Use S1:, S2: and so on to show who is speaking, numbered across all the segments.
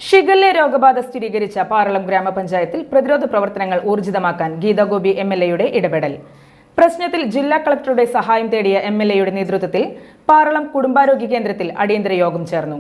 S1: Shigella രോഗബാധ സ്ഥിരീകരിച്ച പാറളം ഗ്രാമപഞ്ചായത്തിൽ പ്രതിരോധ പ്രവർത്തനങ്ങൾ ഊർജിതമാക്കാൻ ഗീതാഗോപി എംഎൽഎയുടെ ഇടപെടൽ. പ്രശ്നത്തിൽ ജില്ലാ കളക്ടറുടെ സഹായം തേടിയ എംഎൽഎയുടെ നേതൃത്വത്തിൽ പാറളം കുടുംബാരോഗ്യ കേന്ദ്രത്തിൽ അടിയന്തര യോഗം ചേർന്നു.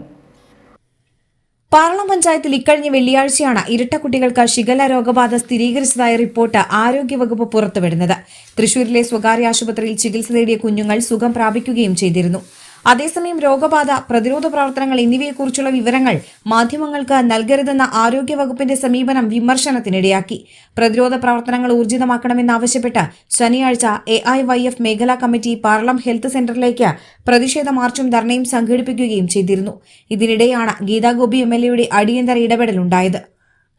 S2: പാറളം പഞ്ചായത്തിൽ ഇക്കഴിഞ്ഞ വെള്ളിയാഴ്ചയാണ് ഇരട്ട കുട്ടികൾക്ക് ഷിഗല്ല രോഗബാധ സ്ഥിരീകരിച്ചതായ റിപ്പോർട്ട് ആരോഗ്യവകുപ്പ് പുറത്തുവിടുന്നത്. തൃശൂരിലെ സ്വകാര്യ ആശുപത്രിയിൽ ചികിത്സ തേടിയ കുഞ്ഞുങ്ങൾ സുഖം പ്രാപിക്കുകയും ചെയ്തിരുന്നു. അതേസമയം രോഗബാധ, പ്രതിരോധ പ്രവർത്തനങ്ങൾ എന്നിവയെക്കുറിച്ചുള്ള വിവരങ്ങൾ മാധ്യമങ്ങൾക്ക് നൽകരുതെന്ന ആരോഗ്യവകുപ്പിന്റെ സമീപനം വിമർശനത്തിനിടയാക്കി. പ്രതിരോധ പ്രവർത്തനങ്ങൾ ഊർജിതമാക്കണമെന്നാവശ്യപ്പെട്ട് ശനിയാഴ്ച AIYF മേഖലാ കമ്മിറ്റി പാറളം ഹെൽത്ത് സെന്ററിലേക്ക് പ്രതിഷേധ മാർച്ചും ധർണയും സംഘടിപ്പിക്കുകയും ചെയ്തിരുന്നു. ഇതിനിടെയാണ് ഗീതാഗോപി എംഎൽഎയുടെ അടിയന്തര ഇടപെടലുണ്ടായത്.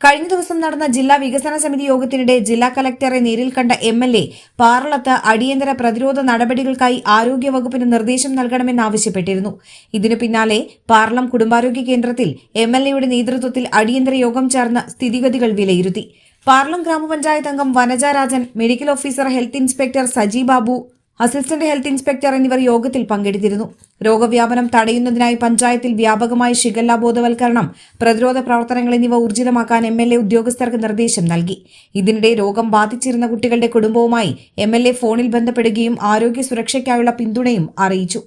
S2: കഴിഞ്ഞ ദിവസം നടന്ന ജില്ലാ വികസന സമിതി യോഗത്തിനിടെ ജില്ലാ കലക്ടറെ നേരിൽ കണ്ട എംഎൽഎ പാറളത്ത് അടിയന്തര പ്രതിരോധ നടപടികൾക്കായി ആരോഗ്യവകുപ്പിന് നിർദ്ദേശം നൽകണമെന്നാവശ്യപ്പെട്ടിരുന്നു. ഇതിനു പിന്നാലെ പാറളം കുടുംബാരോഗ്യ കേന്ദ്രത്തിൽ എംഎൽഎയുടെ നേതൃത്വത്തിൽ അടിയന്തര യോഗം ചേർന്ന് സ്ഥിതിഗതികൾ വിലയിരുത്തി. പാറളം ഗ്രാമപഞ്ചായത്ത് അംഗം Vanaja Rajan, medical officer health inspector Saji Babu, assistant health inspector എന്നിവർ യോഗത്തിൽ പങ്കെടുത്തിരുന്നു. രോഗവ്യാപനം തടയുന്നതിനായി പഞ്ചായത്തിൽ വ്യാപകമായ ഷിഗല്ല ബോധവൽക്കരണം, പ്രതിരോധ പ്രവർത്തനങ്ങൾ എന്നിവ ഊർജിതമാക്കാൻ എംഎൽഎ ഉദ്യോഗസ്ഥർക്ക് നിർദ്ദേശം നൽകി. ഇതിനിടെ രോഗം ബാധിച്ചിരുന്ന കുട്ടികളുടെ കുടുംബവുമായി എംഎൽഎ ഫോണിൽ ബന്ധപ്പെടുകയും ആരോഗ്യ സുരക്ഷയ്ക്കായുള്ള പിന്തുണയും അറിയിച്ചു.